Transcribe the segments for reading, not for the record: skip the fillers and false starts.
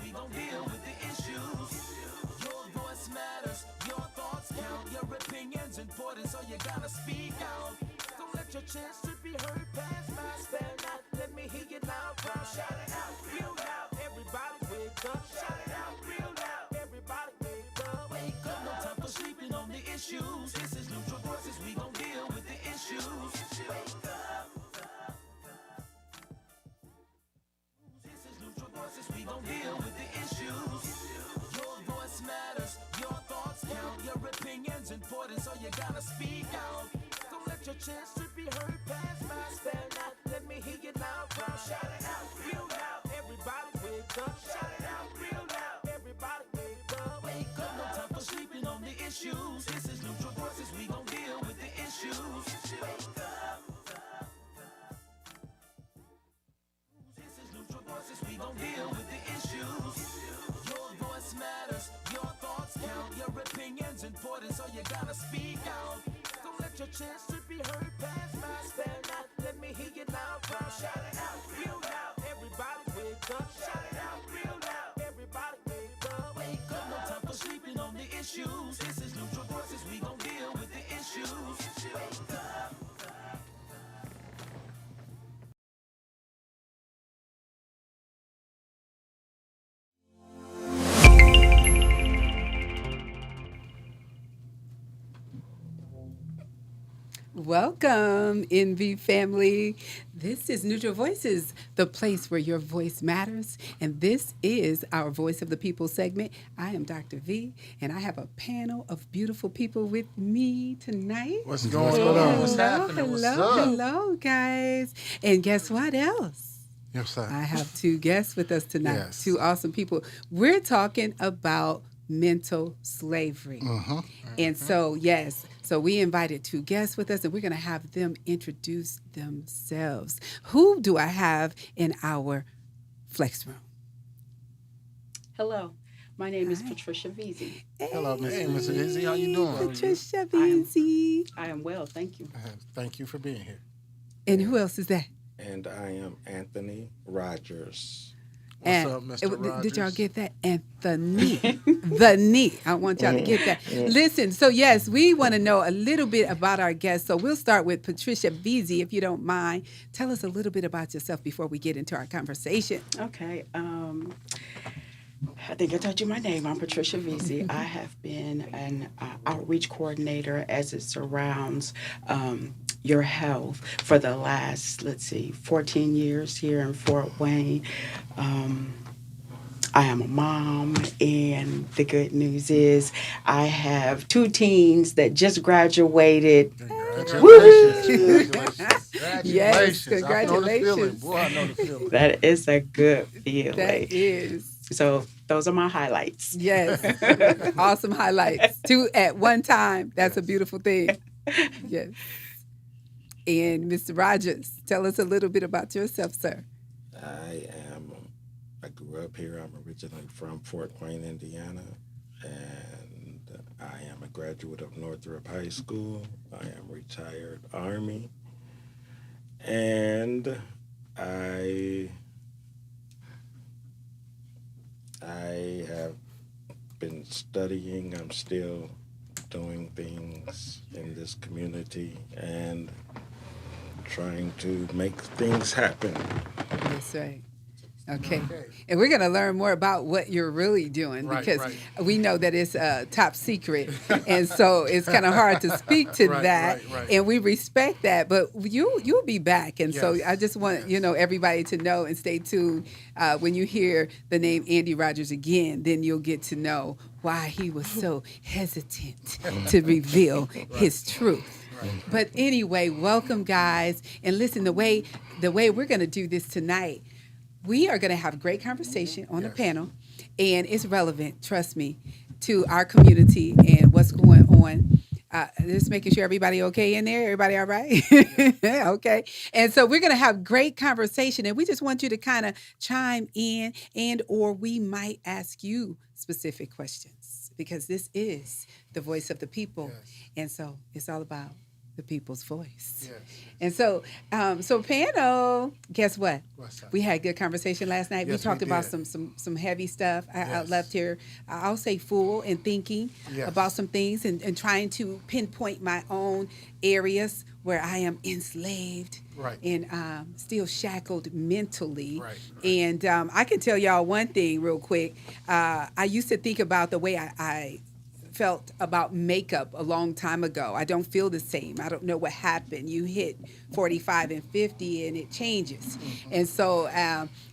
We gon' deal with the issues. Your voice matters, your thoughts count, your opinions important, so you gotta speak out. Don't let your chance to be heard pass by. Spare not, let me hear you loud, proud. Shout it out, real loud. Everybody wake up. Shout it out, real loud. Everybody wake up. Wake up, no time for sleeping on the issues. This is Neutral Voices, we gon' deal with the issues. Wake up. This is Neutral Voices, we gon' deal with the issues. Your voice matters, your thoughts count, your opinions important, so you gotta speak out. Don't let your chance to be heard pass by. Spare not, let me hear you loud, proud. Shout it out, real loud. Everybody wake up. Shout it out, real loud. Everybody wake up. Wake up, no time for sleeping on the issues. This is Neutral Voices, we gon' deal with the issues. Wake up. This is Neutral Voices, we gon' deal with the issues. Your voice matters, your thoughts count, your opinions important, so you gotta speak out. Don't let your chance to be heard pass by. Spare not, let me hear you loud, proud. Shout it out, real loud. Everybody wake up. Shout it out, real loud. Everybody wake up. Wake up, no time for sleeping on the issues. This is Neutral Voices, we gon' deal with the issues. Wake up. Welcome, NV family. This is Neutral Voices, the place where your voice matters. And this is our Voice of the People segment. I am Dr. V, and I have a panel of beautiful people with me tonight. What's going on? What's happening? What's Hello, up? hello, guys. And guess what else? Yes, sir. I have two guests with us tonight, Yes. two awesome people. We're talking about mental slavery. And so, yes, so we invited two guests with us, and we're going to have them introduce themselves. Who do I have in our flex room? Hello, my name is Patricia Veazey. Hello, Miss Hey, Mr. Izzy. How you doing? Patricia I am- Veazey. I am well, thank you. Thank you for being here. And who else is that? And I am Anthony Rogers. What's up, Mr. Did y'all Rogers? get that? Anthony. The knee. I want y'all to get that. Listen, so yes, we want to know a little bit about our guests. So we'll start with Patricia Veazey, if you don't mind. Tell us a little bit about yourself before we get into our conversation. Okay, I think I told you my name. I'm Patricia Veazey. I have been an outreach coordinator as it surrounds your health for the last, 14 years here in Fort Wayne. I am a mom, and the good news is I have two teens that just graduated. Congratulations. Yes, I know the feeling. congratulations. Boy, I know the feeling. That is a good feeling. That is. So those are my highlights. Yes. Awesome highlights. Two at one time. That's a beautiful thing. Yes. And Mr. Rogers, tell us a little bit about yourself, sir. I grew up here. I'm originally from Fort Wayne, Indiana. And I am a graduate of Northrop High School. I am retired Army. And I have been studying. I'm still doing things in this community and trying to make things happen. That's right. Okay. And we're going to learn more about what you're really doing Right, because right. we know that it's top secret. And so it's kind of hard to speak to Right, that. right. And we respect that. But you'll be back. And so Yes, I just want, everybody to know and stay tuned. When you hear the name Andy Rogers again, then you'll get to know why he was so hesitant to reveal his truth. But anyway, welcome, guys. And listen, the way we're going to do this tonight, we are going to have a great conversation on the Yes. panel, and it's relevant, trust me, to our community and what's going on. Just making sure everybody okay in there. Everybody all right? Okay. And so we're going to have great conversation, and we just want you to kind of chime in, and or we might ask you specific questions because this is the voice of the people. Yes. And so it's all about the people's voice. Yes. And so, so panel, guess what? What's that? We had a good conversation last night. Yes, we talked we about did. some heavy stuff. I Yes. left here, I'll say full and thinking Yes. about some things and trying to pinpoint my own areas where I am enslaved Right. and still shackled mentally. Right, right. And I can tell y'all one thing real quick. I used to think about the way I felt about makeup a long time ago. I don't feel the same. I don't know what happened. You hit 45 and 50 and it changes. And so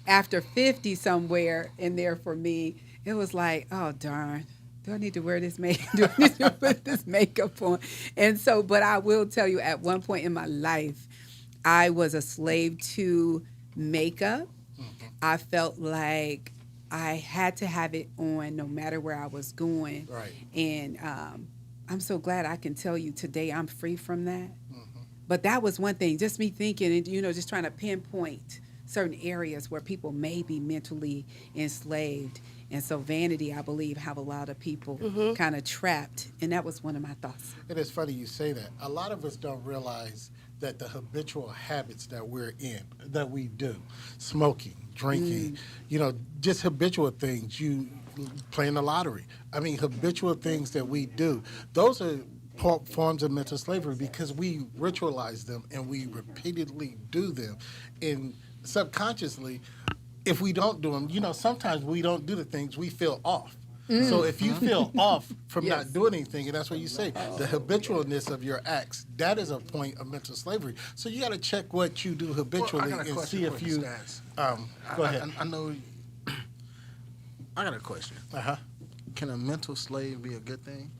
after 50 somewhere in there for me, it was like, oh darn. Do I need to wear this makeup? Do I need to put this makeup on? And so, but I will tell you, at one point in my life, I was a slave to makeup. I felt like I had to have it on no matter where I was going. Right. And I'm so glad I can tell you today I'm free from that. But that was one thing, just me thinking and, just trying to pinpoint certain areas where people may be mentally enslaved. And so vanity, I believe, have a lot of people kind of trapped. And that was one of my thoughts. It is funny you say that. A lot of us don't realize that the habitual habits that we're in, that we do, smoking, drinking, just habitual things, you playing the lottery. I mean, habitual things that we do, those are forms of mental slavery because we ritualize them and we repeatedly do them. And subconsciously, if we don't do them, sometimes we don't do the things, we feel off. So if you feel off from not doing anything, and that's what you say, the habitualness of your acts, that is a point of mental slavery. So you got to check what you do habitually Well, I got a and question see if for you. Stats. Go ahead. I know. I got a question. Uh-huh. Can a mental slave be a good thing?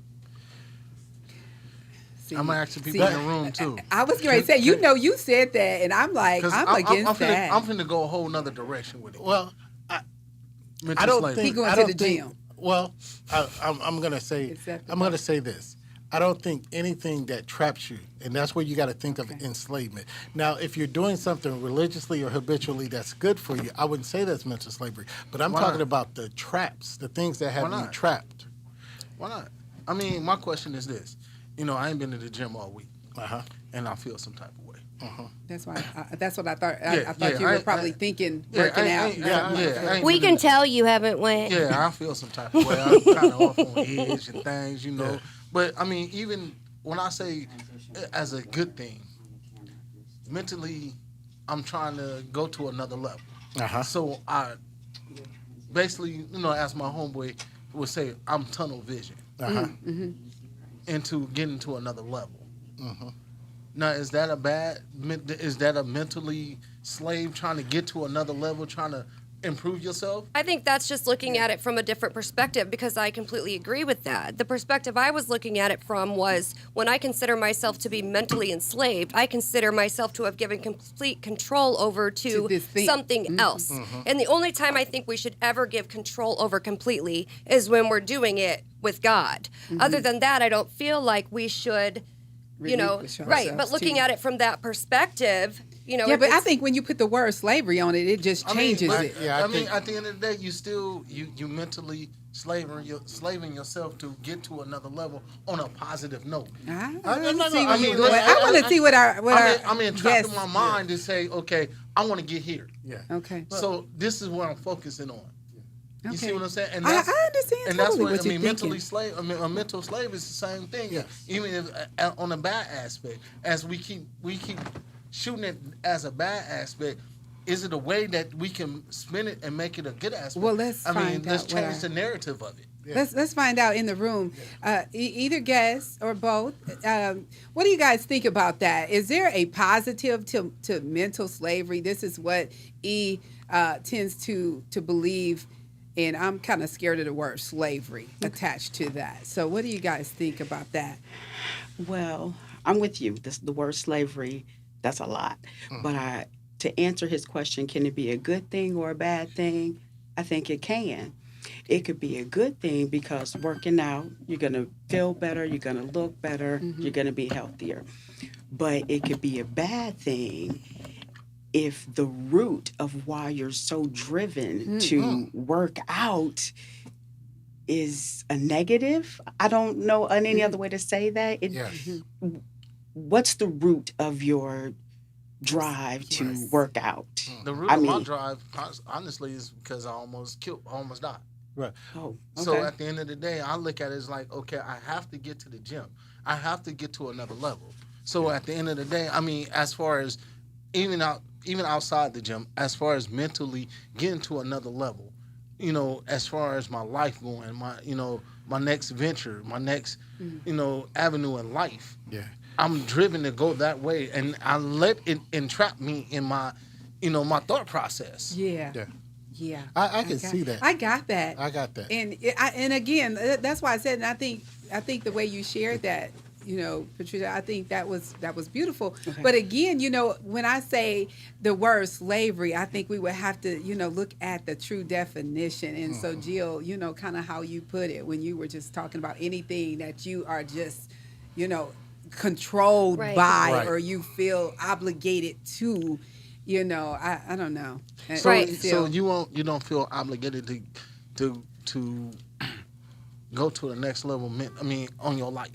See, I'm gonna ask the people in the room too. I was going to say, you said that, and I'm like, 'Cause I'm against that. I'm finna go a whole nother direction with it. Well, Mental I don't slavery. think He going I to don't the think- gym. Well, I'm gonna say Acceptable. I'm gonna say this. I don't think anything that traps you, and that's where you got to think of enslavement. Now, if you're doing something religiously or habitually that's good for you, I wouldn't say that's mental slavery. But I'm Why talking not? about the traps, the things that have Why you not? trapped. Why not? I mean, my question is this. I ain't been to the gym all week, Uh-huh. and I feel some type of way. That's why. That's what I thought. Yeah, I thought yeah, you were I- probably I- thinking Yeah, working I out. ain't- I ain't We been can to- tell you haven't went. Yeah, I feel some type of way. I'm kind of off on edge and things, But I mean, even when I say as a good thing, mentally, I'm trying to go to another level. Uh-huh. So I basically, as my homeboy would say, I'm tunnel vision Uh-huh. into getting to another level. Now, is that a mentally slave trying to get to another level, trying to improve yourself? I think that's just looking at it from a different perspective because I completely agree with that. The perspective I was looking at it from was when I consider myself to be mentally enslaved, I consider myself to have given complete control over to this thing. something else. And the only time I think we should ever give control over completely is when we're doing it with God. Other than that, I don't feel like we should, Relinquish right. ourselves But looking to- at it from that perspective, Yeah, but I it's- think when you put the word slavery on it, it just changes but- it. Yeah, I I mean, think- at the end of the day, you still you mentally slaving yourself to get to another level on a positive note. I no, want to no, see I where you're mean, going. I want to see what our I'm entrapped in my guests- mind to say, okay, I want to get here. Yeah. Okay. So this is what I'm focusing on. You see Okay. what I'm saying? And I that's, understand and that's totally what what I you're mean. Mentally thinking. slave. I mean, a mental slave is the same thing. Yes. Even if, on a bad aspect, as we keep shooting it as a bad aspect. Is it a way that we can spin it and make it a good aspect? Well, let's I mean, find let's out what change our- the narrative of it. Let's find out in the room. Either guest or both. What do you guys think about that? Is there a positive to mental slavery? This is what E tends to believe, and I'm kind of scared of the word slavery attached to that. So what do you guys think about that? Well, I'm with you. The word slavery, that's a lot. But to answer his question, can it be a good thing or a bad thing? I think it can. It could be a good thing because working out, you're going to feel better, you're going to look better, you're going to be healthier. But it could be a bad thing if the root of why you're so driven to work out is a negative. I don't know any other way to say that. Yes. what's the root of your drive to work out? The root of my drive, honestly, is because I almost died. Right. Oh, So okay. at the end of the day, I look at it as like, okay, I have to get to the gym. I have to get to another level. So at the end of the day, I mean, as far as even outside the gym, as far as mentally getting to another level, you know, as far as my life going, my next venture, my next, avenue in life. Yeah. I'm driven to go that way, and I let it entrap me in my, my thought process. Yeah. Yeah. Yeah. I can got- see that. I got that. I got that. And again, that's why I said, and I think the way you shared that, Patricia, I think that was beautiful. Okay. But again, when I say the word slavery, I think we would have to, look at the true definition. And so, Jill, kind of how you put it when you were just talking about anything that you are just, controlled Right. by, Right. or you feel obligated to. I don't know. So, Right. so you don't feel obligated to go to the next level. On your life.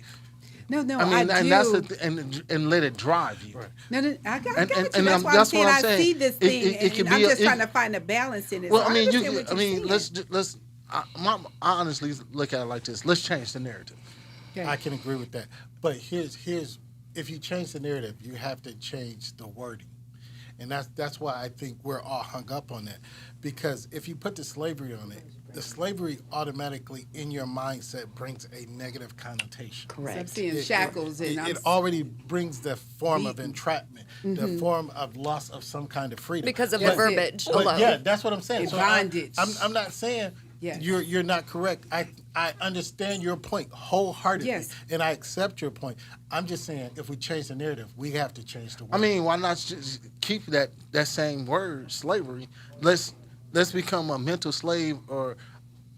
No, I mean, I and do. that's and let it drive you. Right. No, I got And- you. and That's why I'm that's what saying I'm I saying. see this It- thing, it can and I'm be a- just it- trying to find a balance in it. Well, So I mean, understand what you're saying. let's. I honestly look at it like this. Let's change the narrative. Okay. I can agree with that. But here's if you change the narrative, you have to change the wording. And that's why I think we're all hung up on that. Because if you put the slavery on it, the slavery automatically in your mindset brings a negative connotation. I'm Correct. seeing shackles, and It already brings the form of entrapment, the form of loss of some kind of freedom. Because of the That's it. verbiage But alone. yeah, that's what I'm saying. It's So bondage. I'm not saying Yes. you're not correct. I understand your point wholeheartedly, Yes. and I accept your point. I'm just saying if we change the narrative, we have to change the word. I mean, why not just keep that same word, slavery? Let's become a mental slave or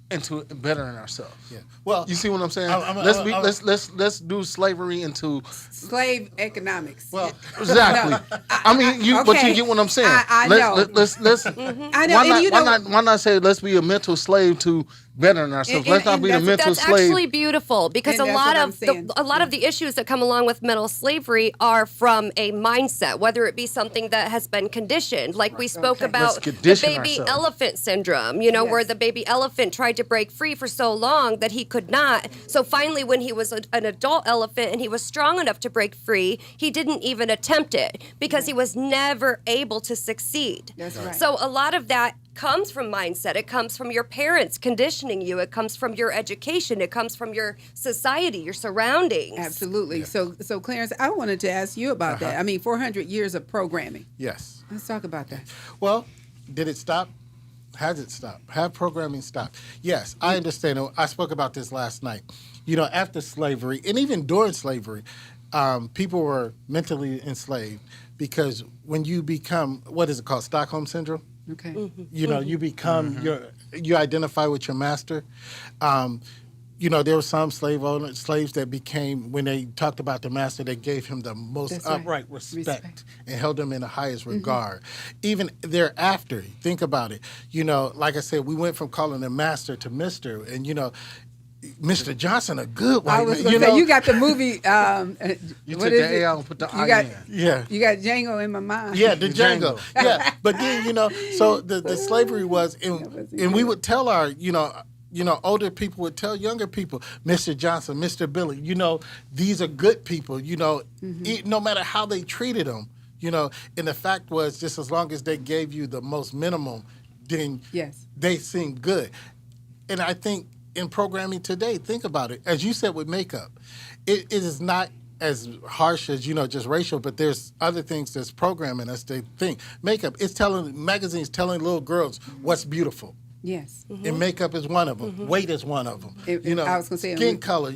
into bettering ourselves. yeah. Well, You see what I'm saying? I'm- Let's do slavery into slave economics. well, exactly. I mean, but you okay. get what I'm saying. I know. Let's I know, why and not why not say let's be a mental slave to bettering ourselves? And- Let's not and be the mental That's slave. actually beautiful because And a that's lot what I'm of saying. a lot of the issues that come along with mental slavery are from a mindset, whether it be something that has been conditioned, like we spoke Okay. about Let's the condition baby ourselves. elephant syndrome. Where Yes. the baby elephant tried to break free for so long that he could not. So finally, when he was an adult elephant and he was strong enough to break free, he didn't even attempt it because he was never able to succeed. That's right. So a lot of that comes from mindset. It comes from your parents conditioning you. It comes from your education. It comes from your society, your surroundings. Absolutely. So Clarence, I wanted to ask you about that. I mean, 400 years of programming. yes. Let's talk about that. Well, did it stop? Has it stopped? Have programming stopped? Yes, I understand. I spoke about this last night. After slavery, and even during slavery, people were mentally enslaved because when you become, what is it called, Stockholm Syndrome? Okay. You become you identify with your master. There were some slaves that became, when they talked about the master, they gave him the most That's right. upright respect, Respect. and held him in the highest regard. Even thereafter, think about it. Like I said, we went from calling him master to Mister, and Mr. Johnson, a good white I was man. going to say, you got the movie. You what took is the A it? out and put the You I got, in. Yeah. You got Django in my mind. Yeah, the Django. Django. Yeah, but then so the slavery was, and we would tell our older people would tell younger people, Mr. Johnson, Mr. Billy, these are good people. No matter how they treated them, and the fact was, just as long as they gave you the most minimum, then Yes. they seemed good. And I think in programming today, think about it. As you said with makeup, it is not as harsh as just racial, but there's other things that's programming us to think. Makeup, it's magazines telling little girls what's beautiful. Yes. And makeup is one of them. Weight is one of them. I was gonna say, skin color.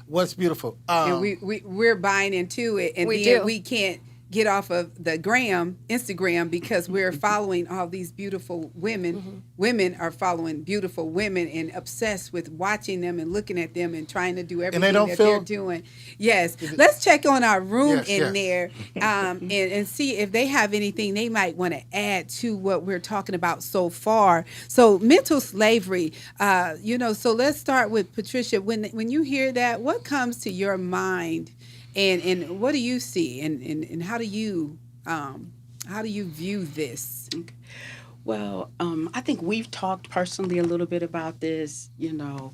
What's beautiful. And we're buying into it, and We then do. we can't get off of the Instagram, because we're following all these beautiful women. Women are following beautiful women and obsessed with watching them and looking at them and trying to do everything don't that feel- they're doing. Yes. Let's check on our room Yes, in yes. there and see if they have anything they might want to add to what we're talking about so far. So mental slavery, so let's start with Patricia. When you hear that, what comes to your mind And what do you see, and how do you view this? Well, I think we've talked personally a little bit about this. You know,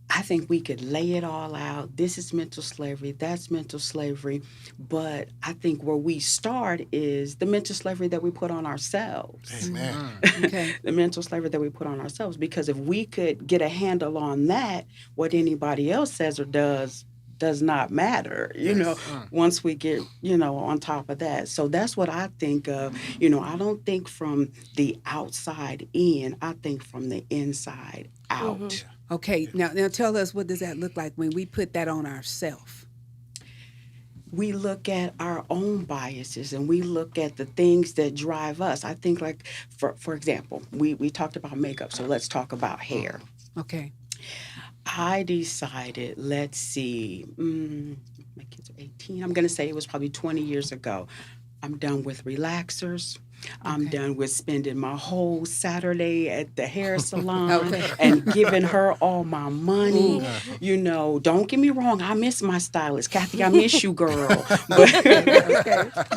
I think we could lay it all out. This is mental slavery, that's mental slavery. But I think where we start is the mental slavery that we put on ourselves. Amen. Okay. The mental slavery that we put on ourselves. Because if we could get a handle on that, what anybody else says or does not matter, you know, once we get, you know, on top of that. So that's what I think of. You know, I don't think from the outside in, I think from the inside out. Okay. Now tell us, what does that look like when we put that on ourselves? We look at our own biases and we look at the things that drive us. I think, like, for example, we talked about makeup, so let's talk about hair. Okay. I decided, let's see, my kids are 18. I'm going to say it was probably 20 years ago. I'm done with relaxers. I'm done with spending my whole Saturday at the hair salon and giving her all my money. You know, don't get me wrong, I miss my stylist. Kathy, I miss you, girl. But,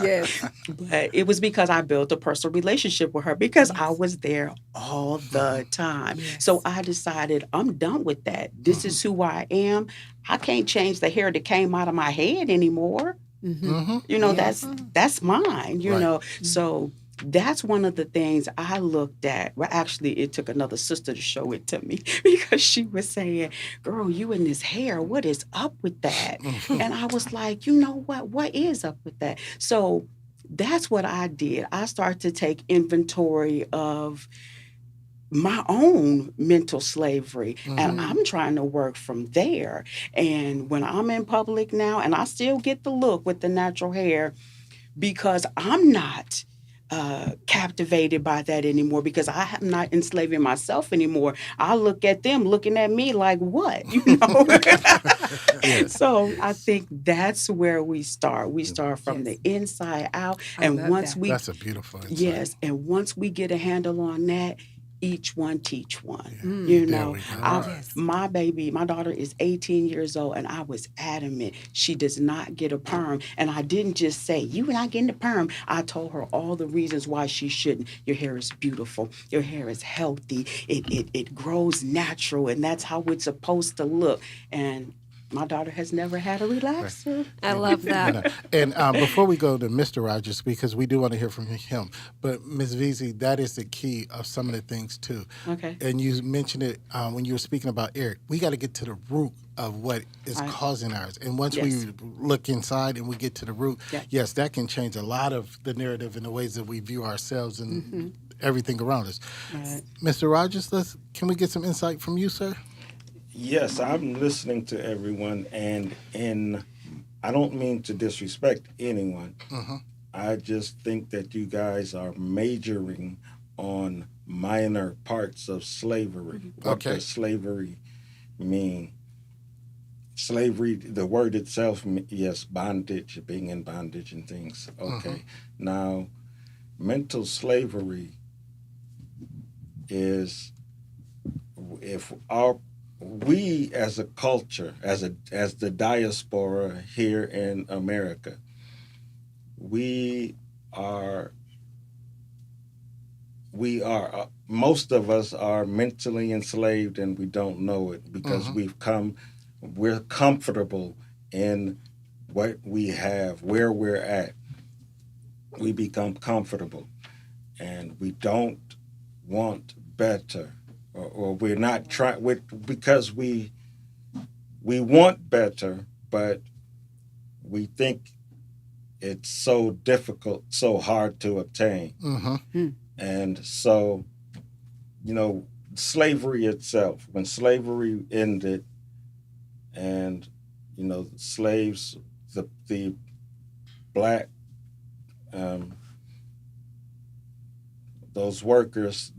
Yes. but it was because I built a personal relationship with her because I was there all the time. So I decided I'm done with that. This is who I am. I can't change the hair that came out of my head anymore. You know, that's mine, you know. So that's one of the things I looked at. Well, actually, it took another sister to show it to me because she was saying, girl, you in this hair, what is up with that? And I was like, you know what is up with that? So that's what I did. I started to take inventory of my own mental slavery, and I'm trying to work from there. And when I'm in public now, and I still get the look with the natural hair, because I'm not captivated by that anymore, because I am not enslaving myself anymore. I look at them looking at me like, what? You know? So I think that's where we start. We start from the inside out. And once That's a beautiful insight. Yes, and once we get a handle on that, each one teach one. You There know, we go. my daughter is 18 years old, and I was adamant she does not get a perm. And I didn't just say, you not getting a perm. I told her all the reasons why she shouldn't. Your hair is beautiful. Your hair is healthy. It grows natural, and that's how it's supposed to look. And my daughter has never had a relaxer. I love that. And before we go to Mr. Rogers, because we do want to hear from him, but Ms. Veazey, that is the key of some of the things too. Okay. And you mentioned it when you were speaking about Eric. We got to get to the root of what is causing ours. And once we look inside and we get to the root, yes, that can change a lot of the narrative and the ways that we view ourselves and everything around us. Right. Mr. Rogers, can we get some insight from you, sir? Yes, I'm listening to everyone, and I don't mean to disrespect anyone. I just think that you guys are majoring on minor parts of slavery. What does slavery mean? Slavery, the word itself, yes, bondage, being in bondage and things. Okay. Now, mental slavery is if we as a culture, as the diaspora here in America, we are most of us are mentally enslaved, and we don't know it because we're comfortable in what we have, where we're at. We become comfortable, and we don't want better. Or we're not trying, because we want better, but we think it's so difficult, so hard to obtain. And so, you know, slavery itself, when slavery ended and, you know, slaves, the black, those workers,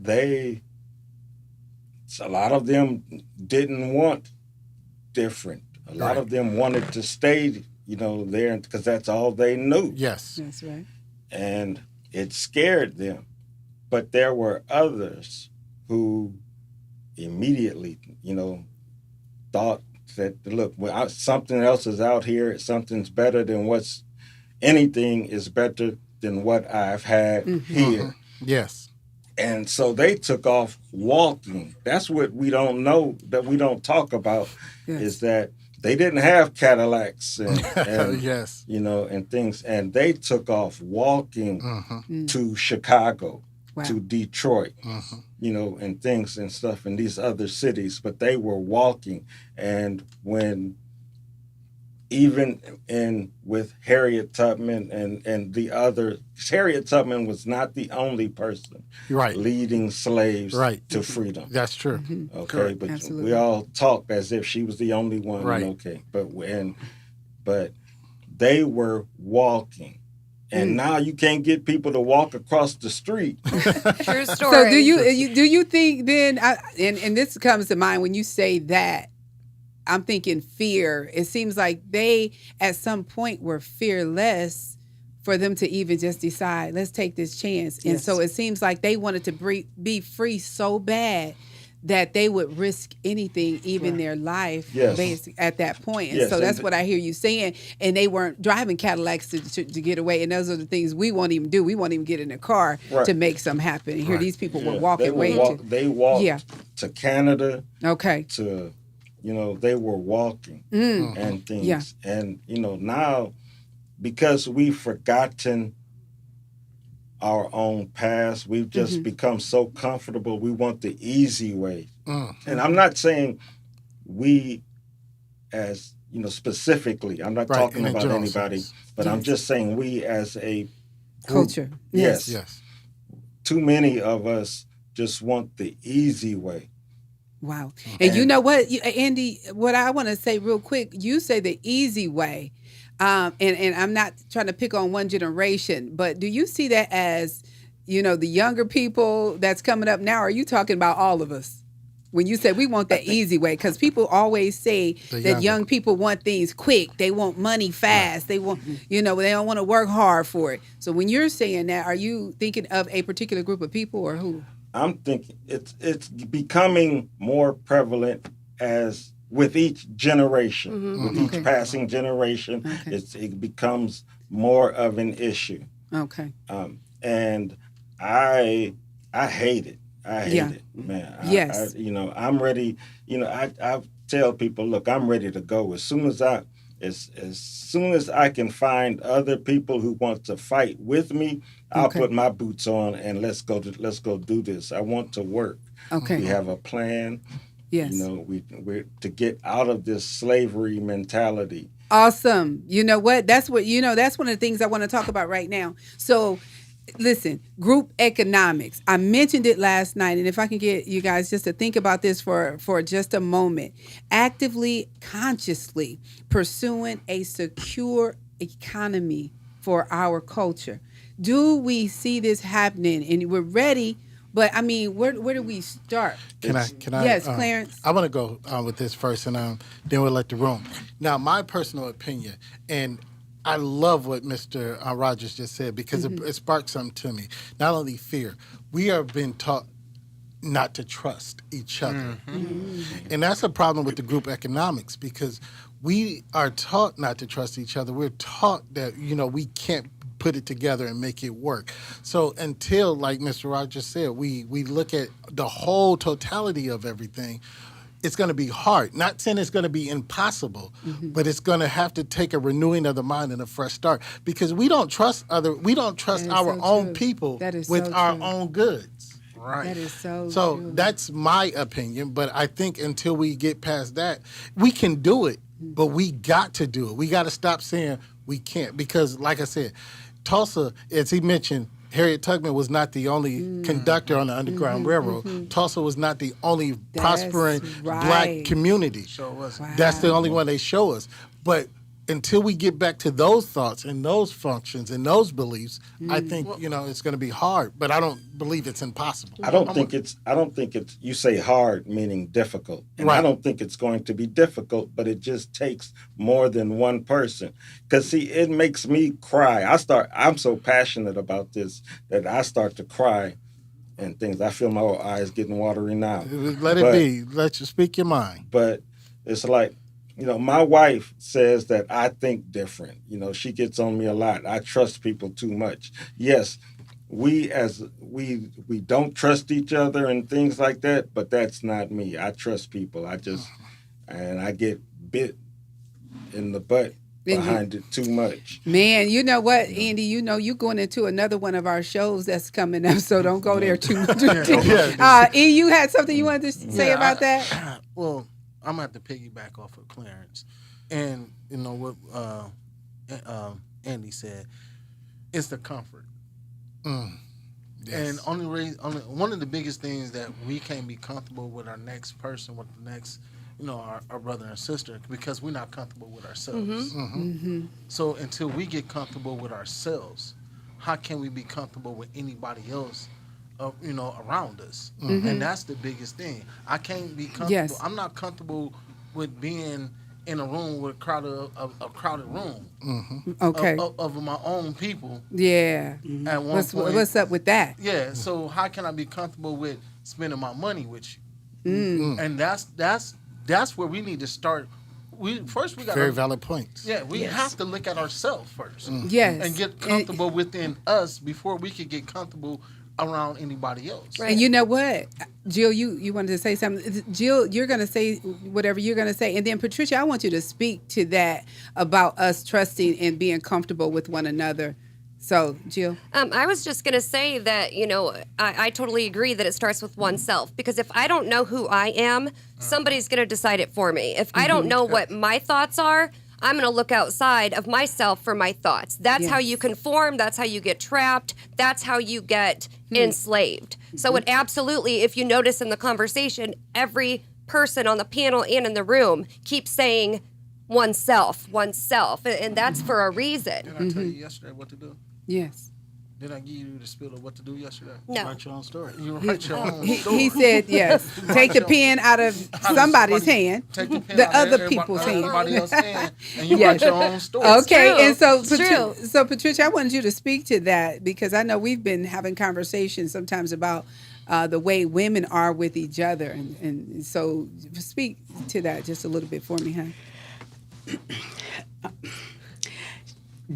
a lot of them didn't want different. A lot of them wanted to stay, you know, there because that's all they knew. Yes. That's right. And it scared them. But there were others who immediately, you know, thought that look, something else is out here. Something's better than anything is better than what I've had here. Yes. And so they took off walking. That's what we don't know, that we don't talk about, Yes. is that they didn't have Cadillacs and Yes. and things. And they took off walking to Chicago, Wow. to Detroit, and things and stuff in these other cities. But they were walking. And with Harriet Tubman and the other, Harriet Tubman was not the only person Right. leading slaves Right. to freedom. That's true. Okay, Correct. but Absolutely. we all talk as if she was the only one. Right. Okay, but they were walking, and now you can't get people to walk across the street. True story. So do you think then? And this comes to mind when you say that. I'm thinking fear. It seems like they, at some point, were fearless for them to even just decide, let's take this chance. And Yes. so it seems like they wanted to be free so bad that they would risk anything, even their life, Yes. at that point. And Yes, so that's and what I hear you saying. And they weren't driving Cadillacs to get away. And those are the things we won't even do. We won't even get in a car Right. to make something happen. And here these people were Yeah, walking way they walked Yeah. to Canada, Okay. to they were walking and things. Yeah. And now, because we've forgotten our own past, we've just become so comfortable. We want the easy way. And I'm not saying we, as specifically, I'm not Right, talking in a about general anybody, sense. but I'm just saying we as a group. Culture. Yes. Yes. Too many of us just want the easy way. Wow. And you know what, Andy, what I want to say real quick, you say the easy way. And I'm not trying to pick on one generation, but do you see that as, the younger people that's coming up now? Or are you talking about all of us? When you say we want the easy way, because people always say that young people want things quick. They want money fast. They want, they don't want to work hard for it. So when you're saying that, are you thinking of a particular group of people or who? I'm thinking it's becoming more prevalent as with each generation, with each passing generation, it becomes more of an issue. Okay. And I hate it. I hate it, man. Yes. I'm ready. I tell people, look, I'm ready to go as soon as I can find other people who want to fight with me. I'll put my boots on and let's go do this. I want to work. Okay. We have a plan. Yes. We're to get out of this slavery mentality. Awesome. You know what? That's one of the things I want to talk about right now. So listen, group economics. I mentioned it last night, and if I can get you guys just to think about this for just a moment. Actively, consciously pursuing a secure economy for our culture. Do we see this happening? And we're ready, but I mean, where do we start? Can I? Yes, Clarence. I want to go with this first, and then we'll let the room. Now, my personal opinion, and I love what Mr. Rogers just said because it sparked something to me. Not only fear, we have been taught not to trust each other. And that's a problem with the group economics because we are taught not to trust each other. We're taught that, we can't put it together and make it work. So until, like Mr. Rogers said, we look at the whole totality of everything, it's going to be hard. Not saying it's going to be impossible, but it's going to have to take a renewing of the mind and a fresh start because we don't trust our own people with our own goods. Right. That is so true. That's my opinion, but I think until we get past that, we can do it, but we got to do it. We got to stop saying we can't because, like I said, Tulsa, as he mentioned, Harriet Tubman was not the only conductor on the Underground Railroad. Tulsa was not the only prospering black community. Sure was. Wow. That's the only one they show us. But until we get back to those thoughts and those functions and those beliefs, I think it's going to be hard. But I don't believe it's impossible. I don't think it's. You say hard, meaning difficult, and Right. I don't think it's going to be difficult. But it just takes more than one person. Because see, it makes me cry. I'm so passionate about this that I start to cry, and things. I feel my eyes getting watery now. Let it be. Let you speak your mind. But it's like you know, my wife says that I think different. You know, she gets on me a lot. I trust people too much. Yes, we don't trust each other and things like that, but that's not me. I trust people. And I get bit in the butt behind it too much. Man, you know what, Andy? You know you going into another one of our shows that's coming up, so don't go there too much. E, you had something you wanted to say about that? Well, I'm gonna have to piggyback off of Clarence, and you know what Andy said. It's the comfort. Yes. And only one of the biggest things that we can't be comfortable with our next person, with the next, you know, our brother and sister, because we're not comfortable with ourselves. So until we get comfortable with ourselves, how can we be comfortable with anybody else, you know, around us? And that's the biggest thing. I can't be comfortable. Yes. I'm not comfortable with being in a room with a crowded room Okay. of my own people. Yeah. At one point, What's up with that? yeah. So how can I be comfortable with spending my money with you? And that's where we need to start. We got Very valid points. Yeah, we have to look at ourselves first. Yes. And get comfortable within us before we could get comfortable around anybody else. Right. And you know what, Jill, you wanted to say something. Jill, you're going to say whatever you're going to say. And then, Patricia, I want you to speak to that about us trusting and being comfortable with one another. So, Jill. I was just going to say that, you know, I totally agree that it starts with oneself, because if I don't know who I am, somebody's going to decide it for me. If I don't know what my thoughts are, I'm going to look outside of myself for my thoughts. That's how you conform. That's how you get trapped. That's how you get enslaved. So it absolutely, if you notice in the conversation, every person on the panel and in the room keeps saying oneself, and that's for a reason. Did I tell you yesterday what to do? Yes. Did I give you the spiel of what to do yesterday? No. Write your own story. You write your own story. He said yes. Take the pen out of somebody's hand, Take the pen the out of other people's hand. everybody else's hand, and you Yes. write your own story. Okay, true. and so It's true. So Patricia, I wanted you to speak to that, because I know we've been having conversations sometimes about the way women are with each other, and so speak to that just a little bit for me, huh?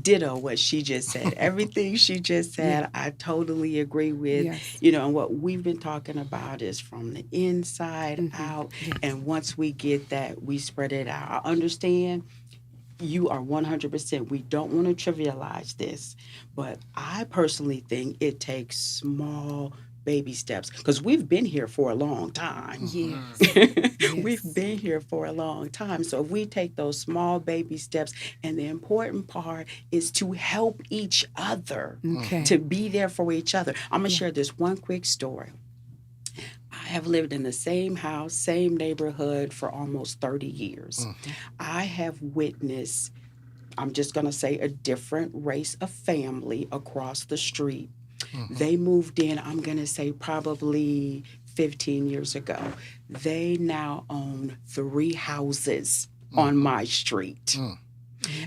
Ditto what she just said. Everything she just said, I totally agree with. Yes. You know, and what we've been talking about is from the inside out. And once we get that, we spread it out. I understand you are 100%. We don't want to trivialize this, but I personally think it takes small baby steps, because we've been here for a long time. Yes. We've been here for a long time. So if we take those small baby steps, and the important part is to help each other, Okay. to be there for each other. I'm going to share this one quick story. I have lived in the same house, same neighborhood for almost 30 years. I have witnessed, I'm just going to say, a different race of family across the street. They moved in, I'm going to say probably 15 years ago. They now own 3 houses on my street.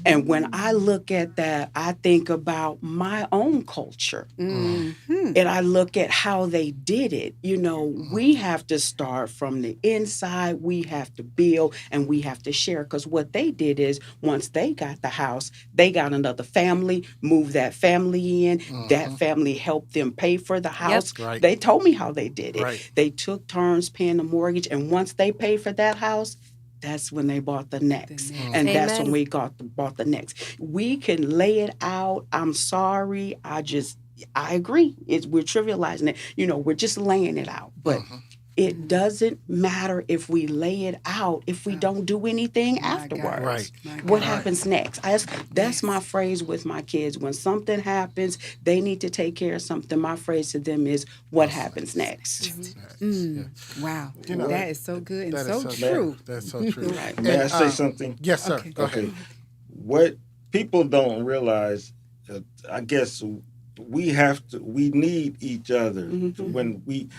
And when I look at that, I think about my own culture. And I look at how they did it. You know, we have to start from the inside. We have to build, and we have to share. Because what they did is, once they got the house, they got another family, moved that family in. That family helped them pay for the house. Right. They told me how they did it. Right. They took turns paying the mortgage. And once they paid for that house, that's when they bought the next. And that's when Amen. we bought the next. We can lay it out. I'm sorry. I agree. We're trivializing it. You know, we're just laying it out. But it doesn't matter if we lay it out if we don't do anything afterwards. Right. What happens next? That's my phrase with my kids. When something happens, they need to take care of something. My phrase to them is, what happens next? Wow. You know, that is so good and That so is true. That's so true. Right. May I say something? Yes, sir. Okay. Go ahead. What people don't realize, I guess we need each other. When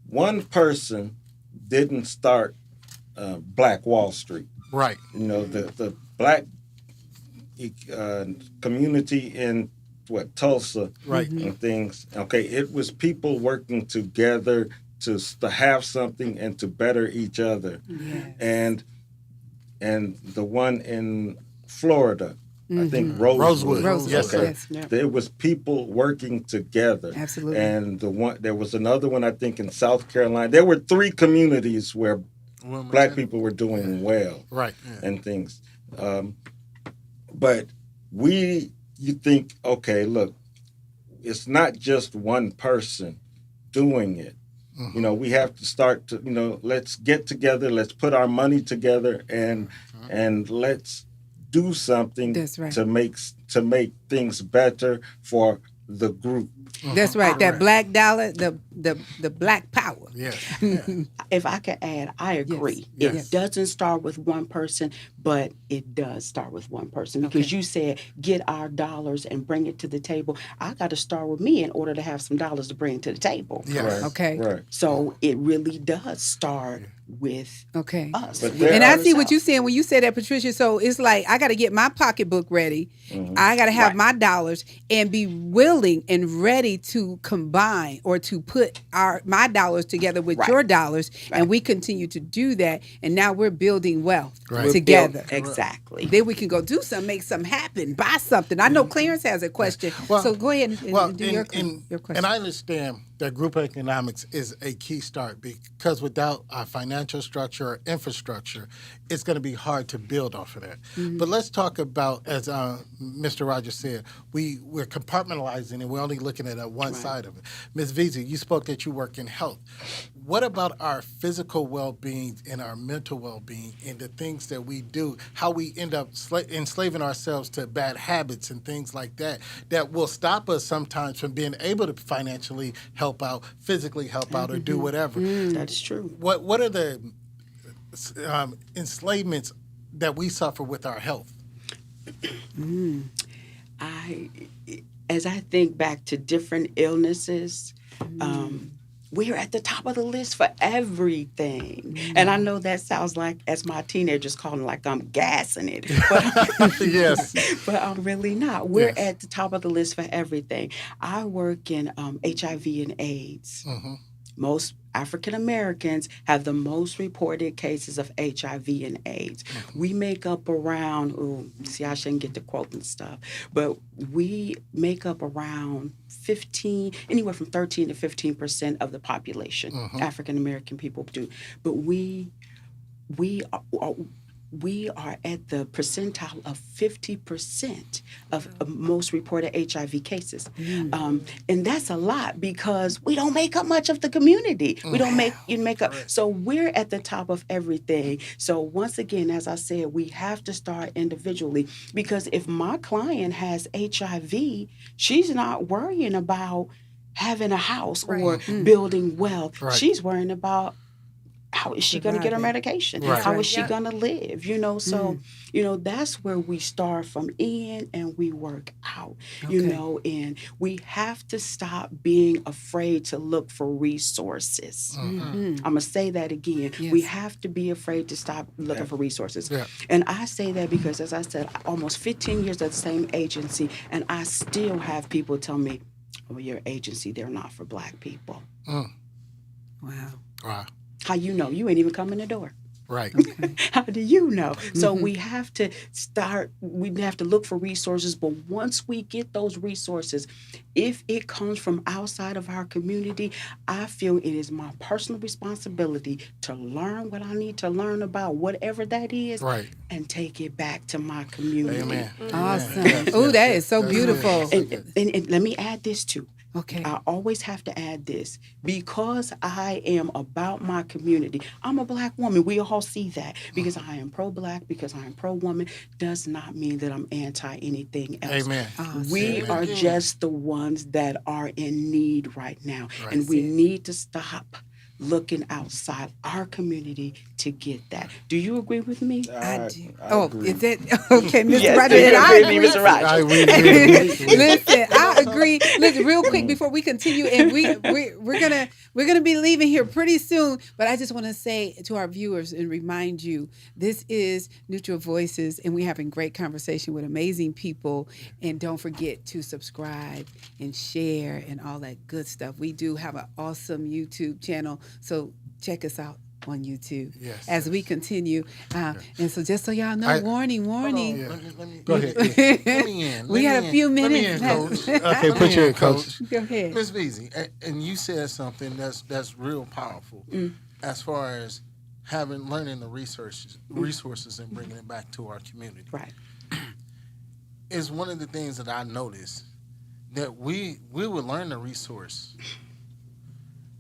one person didn't start Black Wall Street. Right. You know, the black community in Tulsa, Right. and things. Okay, it was people working together to have something and to better each other. Yes. And and the one in Florida, I think Rosewood. Rosewood, Yes, sir. yes. Yeah. There was people working together. Absolutely. And there was another one I think in South Carolina. There were 3 communities where black people were doing well Right. and things. But you think, okay, look, it's not just one person doing it. You know, we have to start to, let's get together, let's put our money together, and let's do something That's right. to make things better for the group. That's right. That black dollar, the black power. Yes. If I could add, I agree. Yes. It doesn't start with one person, but it does start with one person because you said get our dollars and bring it to the table. I got to start with me in order to have some dollars to bring to the table. Yes. Right. Okay. Right. So it really does start with Okay. us. But with there And I see what ourselves. you're saying when you say that, Patricia. So it's like I got to get my pocketbook ready. I got to have my dollars and be willing and ready to combine or to put my dollars together with your dollars, and we continue to do that. And now we're building wealth Right. together. Exactly. Then we can go do something, make something happen, buy something. I know Clarence has a question, so go ahead and do your question. And I understand that group economics is a key start because without our financial structure or infrastructure, it's going to be hard to build off of that. But let's talk about, as Mr. Rogers said, we're compartmentalizing and we're only looking at one side of it. Ms. Veazey, you spoke that you work in health. What about our physical well-being and our mental well-being and the things that we do, how we end up enslaving ourselves to bad habits and things like that, that will stop us sometimes from being able to financially help out, physically help out, or do whatever. That's true. What are the enslavements that we suffer with our health? As I think back to different illnesses, we are at the top of the list for everything. And I know that sounds like, as my teenagers call it, like I'm gassing it. But, Yes. but I'm really not. We're Yes. at the top of the list for everything. I work in HIV and AIDS. Most African Americans have the most reported cases of HIV and AIDS. We make up around, I shouldn't get to quoting stuff, but we make up around anywhere from 13 to 15% of the population. African American people do. But we are at the percentile of 50% of most reported HIV cases. And that's a lot because we don't make up much of the community. We don't make up. So we're at the top of everything. So once again, as I said, we have to start individually because if my client has HIV, she's not worrying about having a house or building wealth. Right. She's worrying about how is she going to get her Surviving. medication? Right. How is she going to live? So, that's where we start from in and we work out, and we have to stop being afraid to look for resources. I'm going to say that again. Yes. We have to be afraid to stop looking for resources. Yeah. And I say that because, as I said, almost 15 years at the same agency, and I still have people tell me, oh, your agency, they're not for Black people. Wow. Wow. How you know? You ain't even come in the door. Right. How do you know? So we have to look for resources, but once we get those resources, if it comes from outside of our community, I feel it is my personal responsibility to learn what I need to learn about whatever that is Right. and take it back to my community. Amen. Awesome. Yes, Oh, yes, that yes. is so That's beautiful. And let me add this too. Okay. I always have to add this because I am about my community. I'm a Black woman. We all see that. Because I am pro-Black, because I am pro-woman, does not mean that I'm anti anything else. Amen. We Amen. are just the ones that are in need right now. Right. And we need to stop looking outside our community to get that. Do you agree with me? I do. I agree. Is it okay, Mr. Yes, Rogers? do you And I agree, agree. Mr. Rogers? Listen, I agree. Listen, real quick before we continue, and we're gonna be leaving here pretty soon. But I just want to say to our viewers and remind you, this is Neutral Voices, and we're having great conversation with amazing people. And don't forget to subscribe and share and all that good stuff. We do have an awesome YouTube channel, so check us out. on YouTube. Yes, As we continue. And so just so y'all know, warning. Hold on, Yeah. let me, Go ahead. Let me in. We Let got me a few in. Let me minutes in, left. Coach. Okay, Let put me you in, in, Coach. Go ahead. Miss Veazey, and you said something that's real powerful as far as learning the resources and bringing it back to our community. Right. Is one of the things that I noticed that we would learn the resource,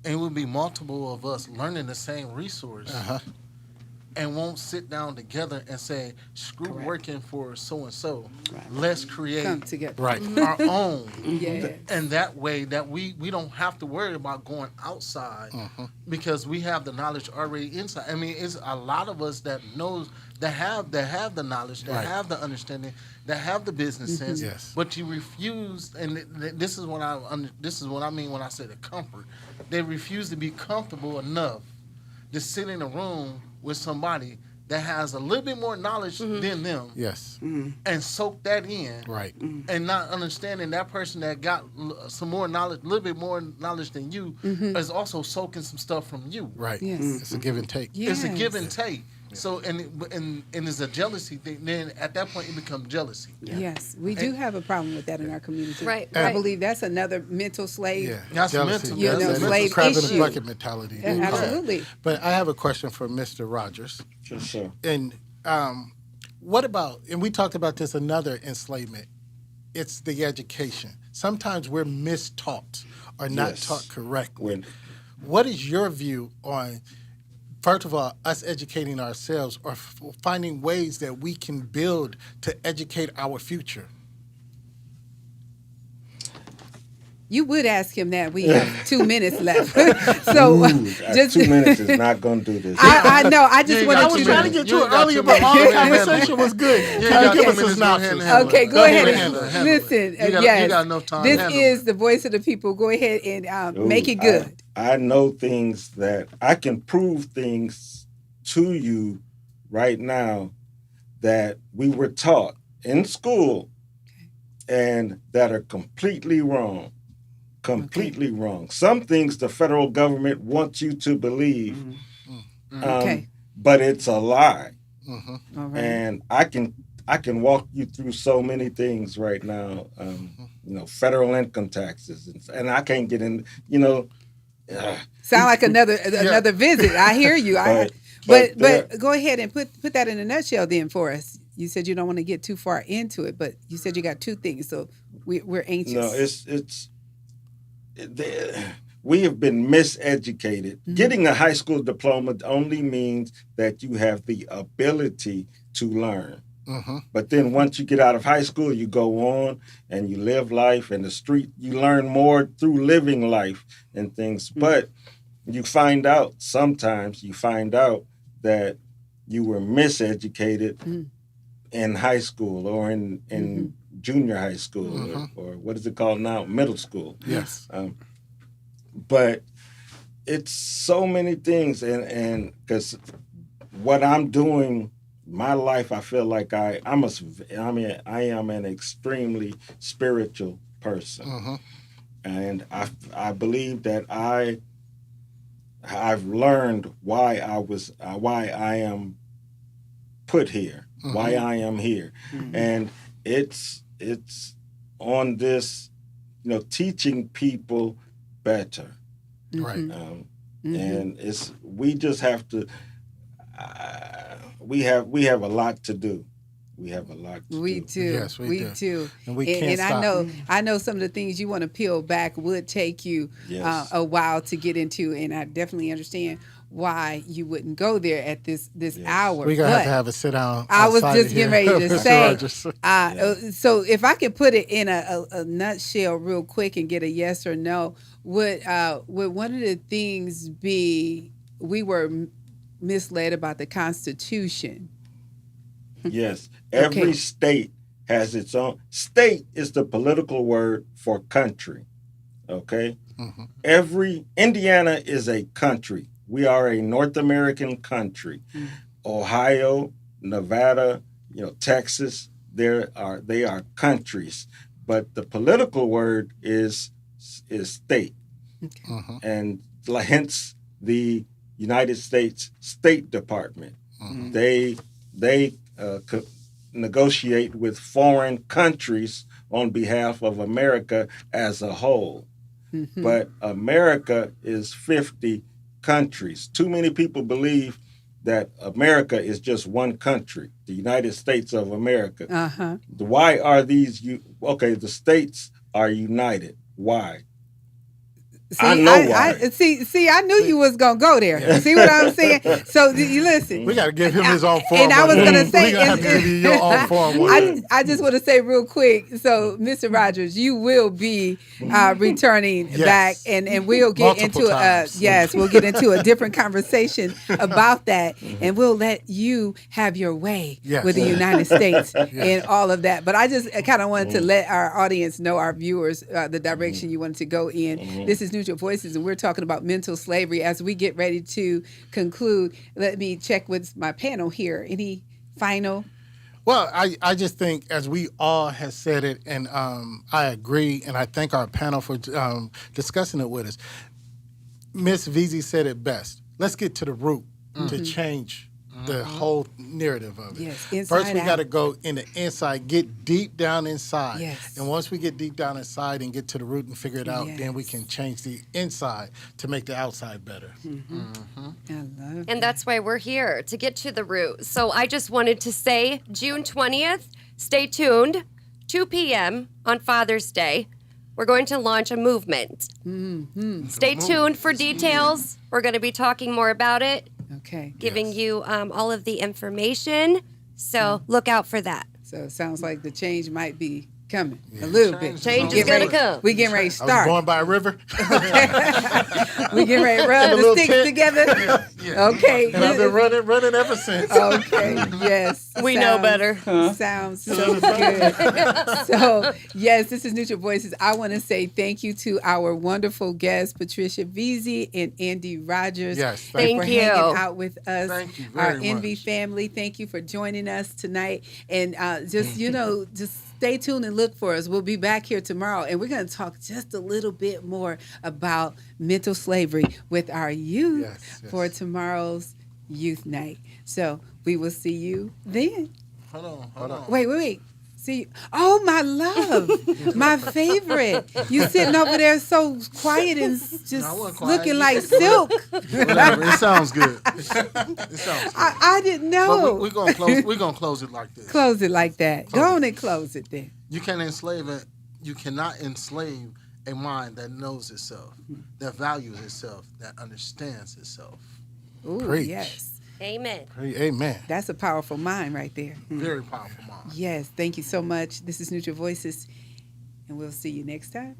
and it would be multiple of us learning the same resource, and won't sit down together and say, screw Correct. working for so and so. Right. Let's create Come together. Right. our own. Yes. And that way that we don't have to worry about going outside because we have the knowledge already inside. I mean, it's a lot of us that knows that have the knowledge, that Right. have the understanding, that have the business sense. Yes. But you refuse, and this is what I mean when I say the comfort. They refuse to be comfortable enough to sit in a room with somebody that has a little bit more knowledge than them Yes. and soak that in, Right. and not understanding that person that got some more knowledge, a little bit more knowledge than you, is also soaking some stuff from you. Right. Yes. It's a give and take. It's a give Yes. and take. So and it's a jealousy thing. Then at that point it becomes jealousy. Yes, we do have a problem with that in our community. Right, I right. believe that's another mental slave. Yeah. That's Jealousy. mental. You know, That's a slave crab in issue. a bucket mentality. Yeah, absolutely. But I have a question for Mr. Rogers. For sure. And what about, and we talked about this, another enslavement, it's the education. Sometimes we're mistaught or not Yes. taught correctly. When What is your view on, first of all, us educating ourselves or finding ways that we can build to educate our future? You would ask him that. We have 2 minutes left. So just 2 minutes is not going to do this. I know. I just You wanted got to two Trying to minutes. get You to it got earlier, 2 but all the minutes. conversation was good. You Trying got to give 2 us a minutes. Go ahead and synopsis. handle Okay, it. go ahead. handle it. Listen, You got, yes, you got enough time. this Handle is it. the voice of the people. Go ahead and make it Ooh, good. I know things that I can prove things to you right now that we were taught in school and that are completely wrong. Completely wrong. Some things the federal government wants you to believe, Okay. but it's a lie. All right. And I can walk you through so many things right now. Federal income taxes, and I can't get in. Sound like another visit. I hear you. But go ahead and put that in a nutshell then for us. You said you don't want to get too far into it, but you said you got 2 things, so we're anxious. No, we have been miseducated. Getting a high school diploma only means that you have the ability to learn. But then once you get out of high school, you go on and you live life in the street. You learn more through living life and things. But sometimes you find out that you were miseducated in high school or in junior high school or what is it called now? Middle school. Yes. But it's so many things, and because what I'm doing, my life, I feel like I am an extremely spiritual person, and I believe that I've learned why I am put here, why I am here, and it's on this, teaching people better. Right. And we just have to. We have a lot to do. We have a lot to We do. do. Yes, we do. do. And we can't and stop. I know some of the things you want to peel back would take you Yes. a while to get into, and I definitely understand why you wouldn't go there at this hour. We're going to But have to sit down. I was outside just of getting here. ready to Mr. say. Rogers. So if I could put it in a nutshell real quick and get a yes or no, would one of the things be we were misled about the Constitution? Yes. Every Okay. state has its own. State is the political word for country. Okay? Indiana is a country. We are a North American country. Ohio, Nevada, Texas, they are countries. But the political word is state. And hence the United States State Department. They negotiate with foreign countries on behalf of America as a whole. But America is 50 countries. Too many people believe that America is just one country, the United States of America. Uh-huh. Why are these okay, the states are united. Why? See, I know why. See, I knew you was gonna go there. See what I'm saying? So you listen. We got to give him his own form. And I was gonna say, we gotta have to give you your own form. I just want to say real quick. So, Mr. Rogers, you will be returning Yes. back, and we'll get Multiple into times. we'll get into a different conversation about that, and we'll let you have your way Yes. with the United States and all of that. But I just kind of wanted to let our audience know, our viewers, the direction you wanted to go in. This is Neutral Voices, and we're talking about mental slavery. As we get ready to conclude, let me check with my panel here. Any final? Well, I just think, as we all have said it, and I agree, and I thank our panel for discussing it with us. Miss Veazey said it best. Let's get to the root to change the whole narrative of it. Yes, inside First, we out. got to go in the inside, get deep down inside. Yes. And once we get deep down inside and get to the root and figure it out, then we Yes. can change the inside to make the outside better. I love And that's why we're here, to get to the root. So I just wanted to say June 20th, stay tuned, 2 p.m. on Father's Day. We're going to launch a movement. Stay tuned for details. We're going to be talking more about it, Okay. giving you all of the information. So look out for that. So it sounds like the change might be coming a little bit. Change We is getting gonna ready- come. We getting ready to I was start. going by a river, We getting ready to rub a the little sticks tent. together. Okay. and I've been running ever since. Okay. Yes. We know better. Sounds so good. So yes, this is Neutral Voices. I want to say thank you to our wonderful guests, Patricia Veazey and Andy Rogers. Yes, Thank for you. hanging out with us. Thank you Our very Envy much. family. Thank you for joining us tonight. And just stay tuned and look for us. We'll be back here tomorrow, and we're going to talk just a little bit more about mental slavery with our youth Yes, yes. for tomorrow's youth night. So we will see you then. Hold on. Wait. See, oh, my love, my favorite. You sitting over there so quiet and just I wasn't quiet. looking You like said silk. Whatever. It sounds good. It sounds good. I didn't know. But we're gonna close. We're gonna close it like this. Close it like that. Go on and close it then. You can enslave it. You cannot enslave a mind that knows itself, that values itself, that understands itself. Ooh, Preach. yes. Amen. Amen. That's a powerful mind right there. Very powerful mind. Yes. Thank you so much. This is Neutral Voices, and we'll see you next time.